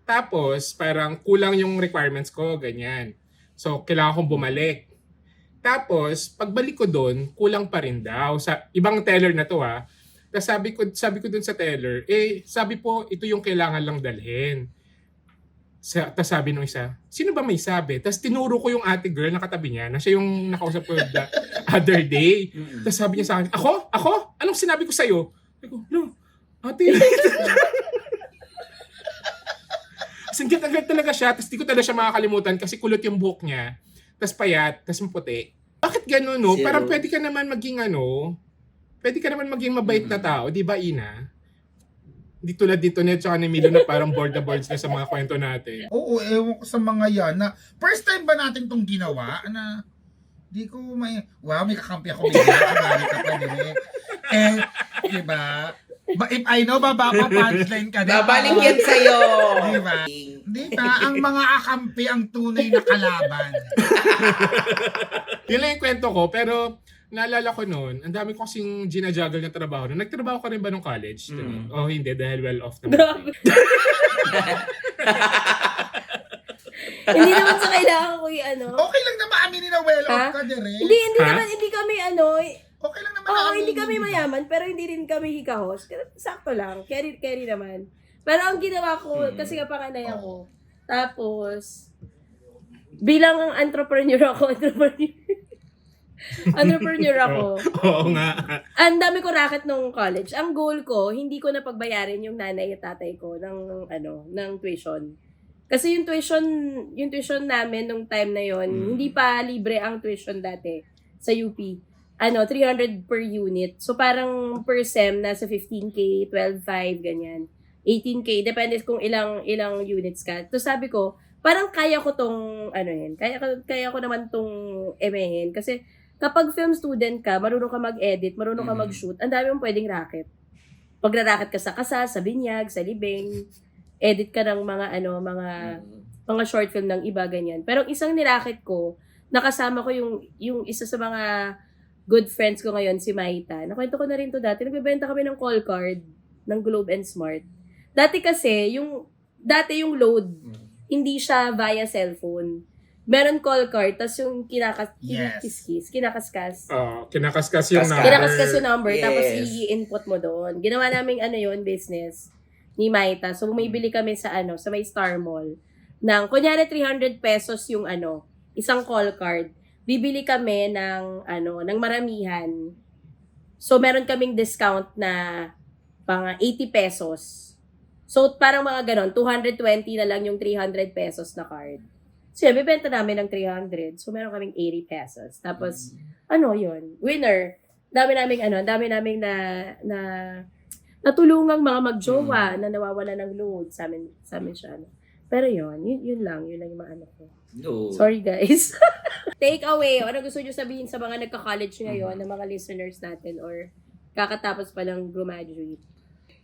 Tapos parang kulang yung requirements ko, ganyan. So kailangan kong bumalik. Tapos pagbalik ko doon, kulang pa rin daw. Sa ibang teller na to Tapos sabi ko dun sa teller, sabi po, ito yung kailangan lang dalhin. Tapos sabi nung isa, sino ba may sabi? Tapos tinuro ko yung ate girl na katabi niya, na siya yung nakausap ko the other day. Tapos sabi niya sa akin, Ako? Anong sinabi ko sa'yo? Sabi ko, no, ate. Singkat-agad talaga siya, tapos di ko talaga siya makakalimutan kasi kulot yung buhok niya. Tapos payat, tapos maputi. Bakit gano'n, no? Zero. Parang pwede ka naman maging mabait na tao, di ba, Ina? Hindi tulad dito niya tsaka ni Milo na parang board the boards na sa mga kwento natin. Oo, ewan ko sa mga yan na first time ba natin tong ginawa na di ko may kakampi ako bigla, kumari ka pa din. Di ba? If I know, punchline ka din. Babalik yan sa'yo. Di ba? Di ba? Ang mga akampi ang tunay na kalaban. Yun lang yung kwento ko, pero naalala ko noon, ang dami ko kasing ginajuggle na trabaho. Nagtrabaho ka rin ba nung college? O hindi, dahil well off naman. Grabe. Hindi naman sa kailangan ko yung ano. Okay lang na maaminin na well off Ha? ka din. Hindi Ha? naman, hindi kami ano. Okay lang naman Oo, na hindi aminin. kami mayaman, pero hindi rin kami hikahos. Sakto lang, carry naman. Pero ang ginawa ko, kasi nga panganay ako. Tapos, bilang entrepreneur ako. Oo nga. Ang dami ko racket nung college. Ang goal ko, hindi ko na pagbayarin yung nanay at tatay ko ng tuition. Kasi yung tuition namin nung time na yon, hindi pa libre ang tuition dati sa UP. 300 per unit. So parang per sem nasa 15K, 12.5 ganyan. 18K, depende kung ilang units ka. So sabi ko, parang kaya ko tong kaya ko naman tong emehin kasi kapag film student ka, marunong ka mag-edit, marunong ka mag-shoot, ang dami mong pwedeng racket. Pagra-racket ka sa kasal, sa binyag, sa libing, edit ka ng mga short film ng iba, ganyan. Pero isang niracket ko, nakasama ko yung isa sa mga good friends ko ngayon, si Maita. Nakwento ko na rin to dati. Nagbebenta kami ng call card ng Globe and Smart. Dati kasi, yung load, hindi siya via cellphone. Meron call card, tas yung kinakaskas. Kinakaskas yung Kaskas. number. Kinakaskas yung number, Yes. tapos i-input mo doon. Ginawa namin business ni Maita. So, bumibili kami sa may Star Mall. Kunyari 300 pesos yung isang call card. Bibili kami ng maramihan. So, meron kaming discount na pang 80 pesos. So, parang mga ganon, 220 na lang yung 300 pesos na card. So, bibenta namin ng 300. So, meron kaming 80 pesos. Tapos, yun, winner. Dami naming na natulungang mga magjowa na nawawala ng load sa amin siya. Pero yun lang yung mga ko. No. Sorry guys. Take away. Ano gusto nyo sabihin sa mga nagka-college ngayon, na mga listeners natin or kakatapos pa lang graduate?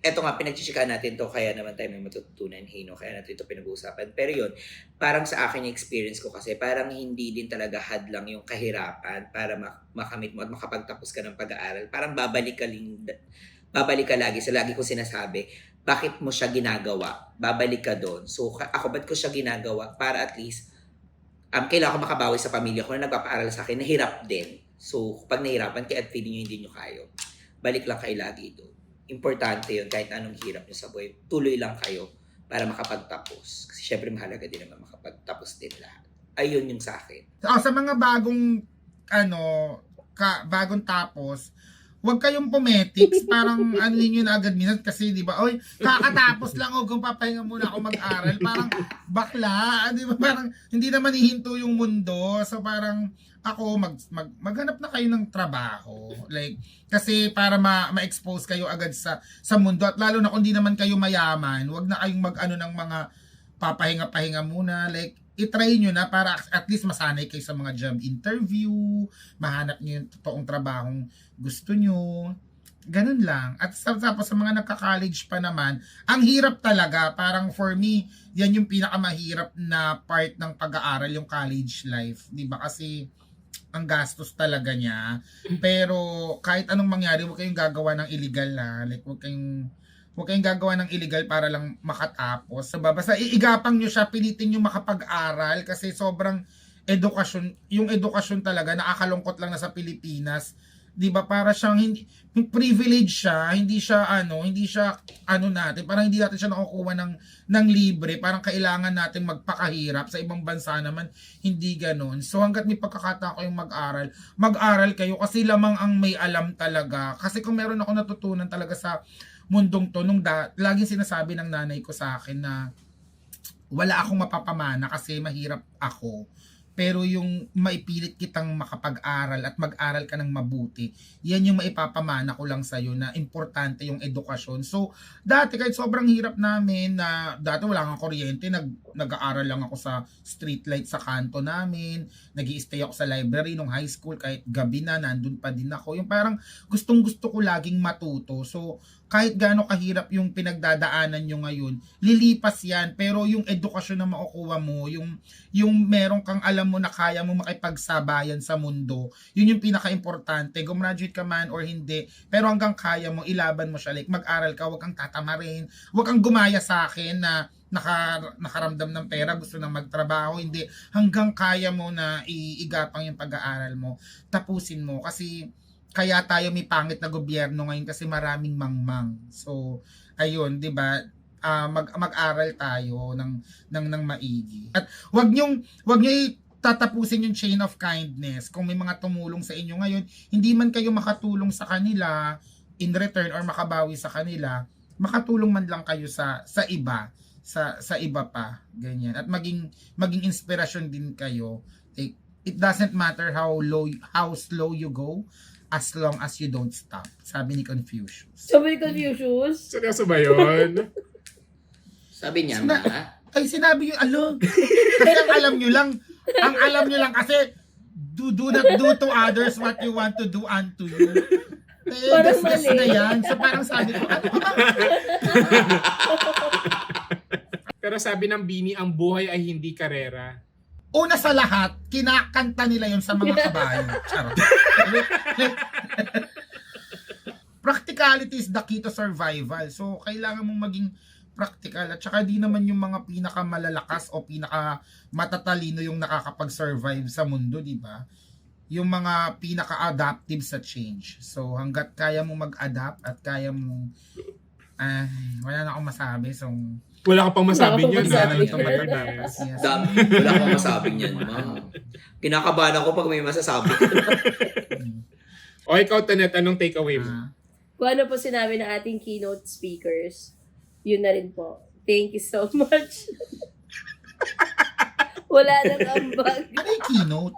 Eto nga, pinagchichikaan natin to, kaya naman tayo may matututunan, Hino, kaya natin ito pinag-uusapan. Pero yun, parang sa akin yung experience ko kasi, parang hindi din talaga hadlang yung kahirapan para makamit mo at makapagtapos ka ng pag-aaral. Parang babalik ka lagi. Sa lagi ko sinasabi, bakit mo siya ginagawa? Babalik ka doon. So, ako ba't ko siya ginagawa? Para at least, kailangan ko makabawi sa pamilya ko na nagpapaaral sa akin, nahirap din. So, pag nahirapan kayo at feeling nyo hindi nyo kayo, balik lang kayo lagi doon. Importante yun, kahit anong hirap nyo sa buhay, tuloy lang kayo para makapagtapos. Kasi syempre mahalaga din naman makapagtapos din lahat. Ayun yung sa akin. Sa mga bagong tapos, huwag kayong pumetics, parang ninyo na agad minsan kasi di ba, oy, kakatapos lang kung papahinga muna ako mag-aral, parang bakla, di ba, parang hindi naman hihinto yung mundo, so parang ako maghanap na kayo ng trabaho, like kasi para ma-expose kayo agad sa mundo, at lalo na kung di naman kayo mayaman, huwag na kayong ng mga papahinga-pahinga muna, like i-try nyo na para at least masanay kayo sa mga job interview, mahanap nyo yung totoong trabahong gusto nyo. Ganun lang. At tapos sa mga nagka-college pa naman, ang hirap talaga. Parang for me, yan yung pinakamahirap na part ng pag-aaral, yung college life. Diba? Kasi ang gastos talaga niya. Pero kahit anong mangyari, huwag kayong gagawa ng illegal ha. Like huwag kayong gagawa ng illegal para lang makatapos. Basta iigapang nyo siya, pilitin nyo makapag-aral kasi sobrang yung edukasyon talaga, nakakalungkot lang na sa Pilipinas, 'di ba? Para siyang hindi privilege siya, hindi siya natin, parang hindi natin siya nakukuha ng libre, parang kailangan natin magpakahirap. Sa ibang bansa naman hindi ganoon. So hangga't may pagkakataon kayong mag-aral kayo kasi lamang ang may alam talaga. Kasi kung meron ako natutunan talaga sa mundong to, laging sinasabi ng nanay ko sa akin na wala akong mapapamana kasi mahirap ako. Pero yung maipilit kitang makapag-aral at mag-aral ka ng mabuti, yan yung maipapamana ko lang sa'yo na importante yung edukasyon. So, dati kahit sobrang hirap namin na dati wala kang kuryente, nag-aaral lang ako sa street light sa kanto namin, nag-i-stay ako sa library nung high school, kahit gabi na, nandun pa din ako. Yung parang gustong-gusto ko laging matuto. So, kahit gaano kahirap yung pinagdadaanan nyo ngayon, lilipas yan. Pero yung edukasyon na makukuha mo, yung meron kang alam mo na kaya mo makipagsabayan sa mundo, yun yung pinaka-importante. Gumraduate ka man or hindi, pero hanggang kaya mo, ilaban mo siya. Like, mag-aral ka, huwag kang tatamarin, huwag kang gumaya sa akin na nakaramdam ng pera, gusto nang magtrabaho, hindi. Hanggang kaya mo na iigapang yung pag-aaral mo, tapusin mo. Kasi kaya tayo may pangit na gobyerno ngayon kasi maraming mangmang. So, ayun, 'di ba? Mag-aral tayo ng maigi. At wag niyo tatapusin yung chain of kindness. Kung may mga tumulong sa inyo ngayon, hindi man kayo makatulong sa kanila in return or makabawi sa kanila, makatulong man lang kayo sa iba, sa iba pa, ganyan. At maging inspirasyon din kayo. It doesn't matter how slow you go, as long as you don't stop. Sabi ni Confucius. Sabi ni Confucius? Seryoso ba yun? Sabi niya, Ay, sinabi yun, kasi ang alam nyo lang kasi, do not do to others what you want to do unto you. Parang Gas mali. na yan. So parang sabi ko, ano ba? Pero sabi ng Bini, ang buhay ay hindi karera. Una sa lahat, kinakanta nila yun sa mga kabayo. Charot. Practicality is the key to survival. So, kailangan mong maging practical. At saka di naman yung mga pinakamalalakas o pinakamatatalino yung nakakapag-survive sa mundo, di ba? Yung mga pinaka-adaptive sa change. So, hanggat kaya mong mag-adapt at kaya mong wala na akong masabi. So, Wala ka pang masabi Wala ka niyan pang na. masabi. Ito matagas. yes. wala akong masabi niyan, ma. Kinakabahan ako pag may masasabi. O ikaw, Tanet, anong takeaway mo? Kung ano po sinabi ng ating keynote speakers, yun na rin po. Thank you so much. Wala nang ambag. Ano yung keynote?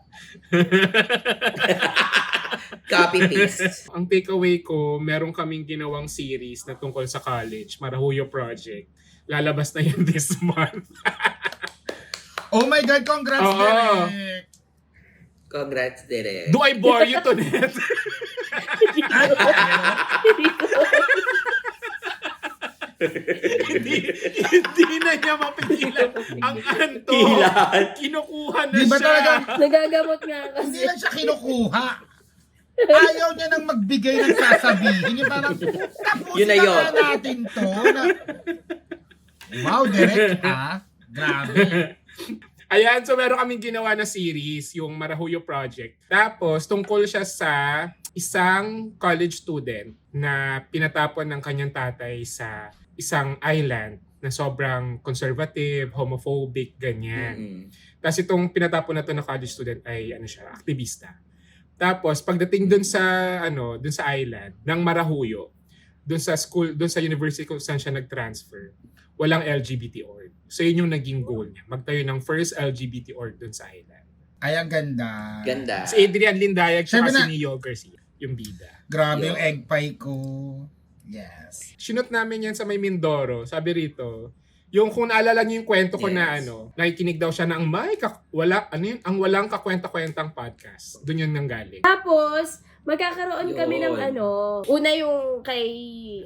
Copy-paste. Ang takeaway ko, meron kaming ginawang series na tungkol sa college, Marahuyo Project. Lalabas na yan this month. Oh my God, congrats, Oo. Derek! Congrats, Derek. Do I bore you, Tanet? hindi na niya mapigilan ang anto. Kilat. Kinukuha na Di ba siya. talagang Nagagamot nga hindi kasi. lang siya kinukuha. Ayaw niya nang magbigay ng sasabihin. Yung parang, tapos Yun na na yun. nga natin to. Wow, Derek, ha? Grabe. Ayan, so meron kaming ginawa na series, yung Marahuyo Project. Tapos, tungkol siya sa isang college student na pinatapon ng kanyang tatay sa isang island na sobrang conservative, homophobic, ganyan. Mm-mm. Tapos itong pinatapon na to na college student ay aktivista. Tapos pagdating dun sa island ng Marahuyo, dun sa school, dun sa university kung saan siya nag-transfer, walang LGBT org. So yun yung naging goal niya, magtayo ng first LGBT org dun sa island. Ay, ang ganda. Ganda. Si Adrian Lindayag at Siyempre si na- Neo Garcia, yung bida. Grabe Yo. yung egg pie ko. Yes. Sinot namin yan sa may Mindoro. Sabi rito, yung kung naalala niyo yung kwento ko na Yes. nakikinig daw siya ng ang walang kakwenta-kwentang podcast. Doon yun nanggaling. Tapos, magkakaroon kami ng Yun. una yung kay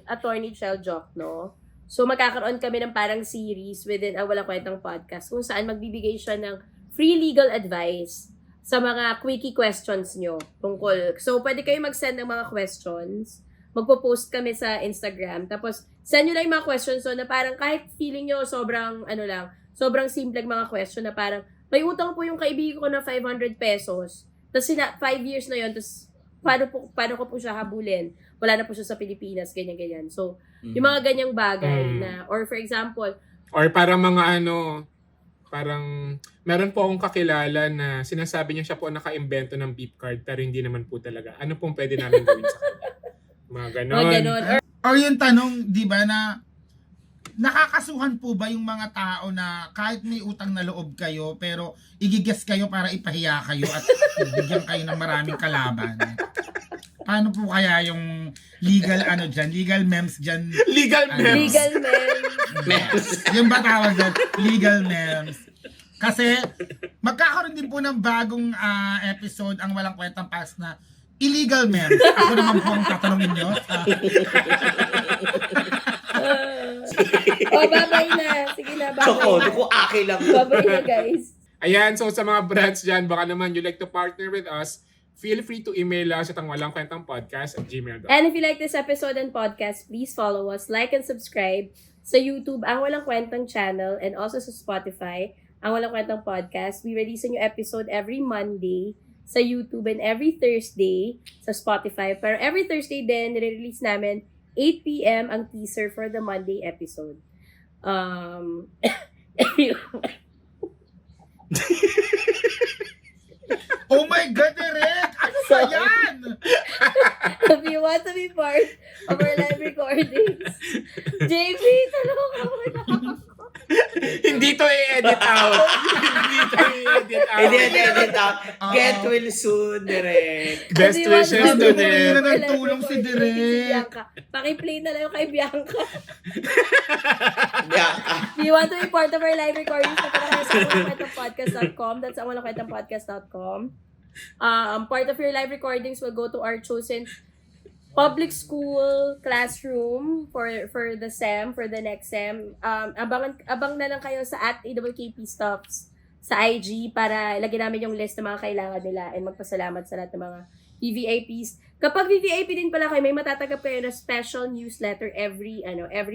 Attorney Chel Jokno. So, magkakaroon kami ng parang series within ang Walang Kwentang Podcast kung saan magbibigay siya ng free legal advice sa mga quickie questions nyo tungkol. So, pwede kayo mag-send ng mga questions. Magpo-post kami sa Instagram. Tapos, send nyo lang yung mga questions so na parang kahit feeling nyo sobrang, sobrang simple mga question na parang, may utang po yung kaibigan ko na 500 pesos. Tapos 5 years na yun, tapos paano ko po siya habulin? Wala na po siya sa Pilipinas, ganyan-ganyan. So, yung mga ganyang bagay na, or for example, Or parang mga parang meron po akong kakilala na sinasabi niya siya po naka-imbento ng beep card pero hindi naman po talaga. Ano pong pwede namin gawin sa kanya? Mga ganon. mga ganon. Or, Or yung tanong, di ba, na nakakasuhan po ba yung mga tao na kahit may utang na loob kayo pero igigas kayo para ipahiya kayo at bigyan kayo ng maraming kalaban? Paano po kaya yung legal legal memes dyan? Legal memes. legal men. Yung ba tawag dyan? Legal memes. Kasi magkakaroon din po ng bagong episode ang Walang Kwentang Past na illegal memes. Ako naman po ang tatanungin nyo. Babay na. Sige na, babay Ako, na. ko akin lang. Babay na, guys. Ayan, so sa mga brands dyan, baka naman you like to partner with us, feel free to email us at ang walangkwentangpodcast@gmail.com. And if you like this episode and podcast, please follow us, like and subscribe sa YouTube, Ang Walang Kwentang channel, and also sa Spotify, Ang Walang Kwentang Podcast. We release a new episode every Monday sa YouTube and every Thursday sa Spotify. Pero every Thursday din, nire-release namin 8 p.m. ang teaser for the Monday episode. Oh my God, Derek! Ano ba yan? If you want to be part of our live recordings, JP, tulungan mo na ako. Hindi to i-edit out. Hindi to i-edit out. Edit out. Get well soon, direct. Best If you want wishes to to be Direk. them. part of our live Nagtulong si recordings, Direk. Bianca. Paki-play na lang yung kay Bianca. Yeah. If you want to be part of our live recordings, napunta kayo sa walangkwentangpodcast.com. That's ang walangkwentangpodcast.com. Part of your live recordings will go to our chosen public school classroom for the SEM, for the next SEM. Abang na lang kayo sa @AWKP Stuffs sa IG para lagyan namin yung list ng mga kailangan nila and magpasalamat sa lahat ng mga VVIPs. Kapag VVIP din pala kayo, may matatanggap kayo na special newsletter every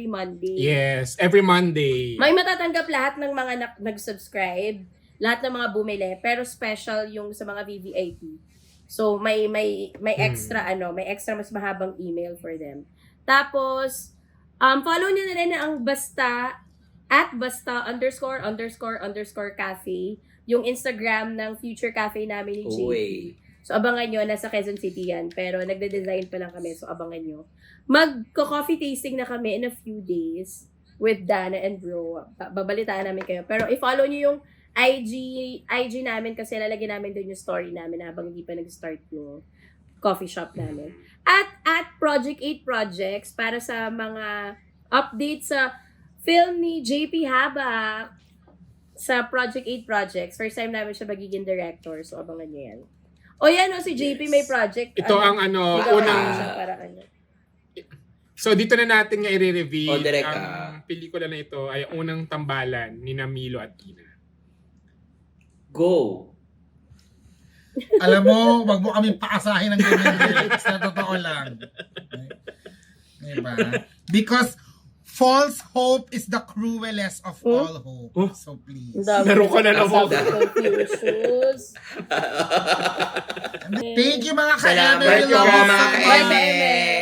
Monday. Yes, every Monday. May matatanggap lahat ng mga nag-subscribe, lahat ng mga bumili, pero special yung sa mga VVIP. So may extra may extra mas mahabang email for them. Tapos follow niyo na rin ang basta @basta___cafe, yung Instagram ng future cafe namin ni JP. Uy. So abangan nyo, nasa Quezon City yan, pero nagde-design pa lang kami, so abangan nyo. Magko-coffee tasting na kami in a few days with Dana and Bro. Babalitaan namin kayo. Pero i-follow nyo yung IG namin kasi lalagyan namin doon yung story namin habang hindi pa nag-start yung coffee shop namin. At Project 8 Projects para sa mga updates sa film ni JP Habak sa Project 8 Projects. First time namin siya magiging director, so abangan nyo yan. O yan si JP may project. Ito ang unang... Siya para So dito na natin nga i-reveal. O, direct Ang pelikula na ito ay unang tambalan ni Milo at Tina. Go. Alam mo, wag mo kaming paasahin ng ganyan, Derek. Sa totoo lang. Diba? Because false hope is the cruelest of all hope. Oh. So please. Meron ka na naman. Confucius. Thank you mga Salamat ka-ML po, mga lovers. ka-ML.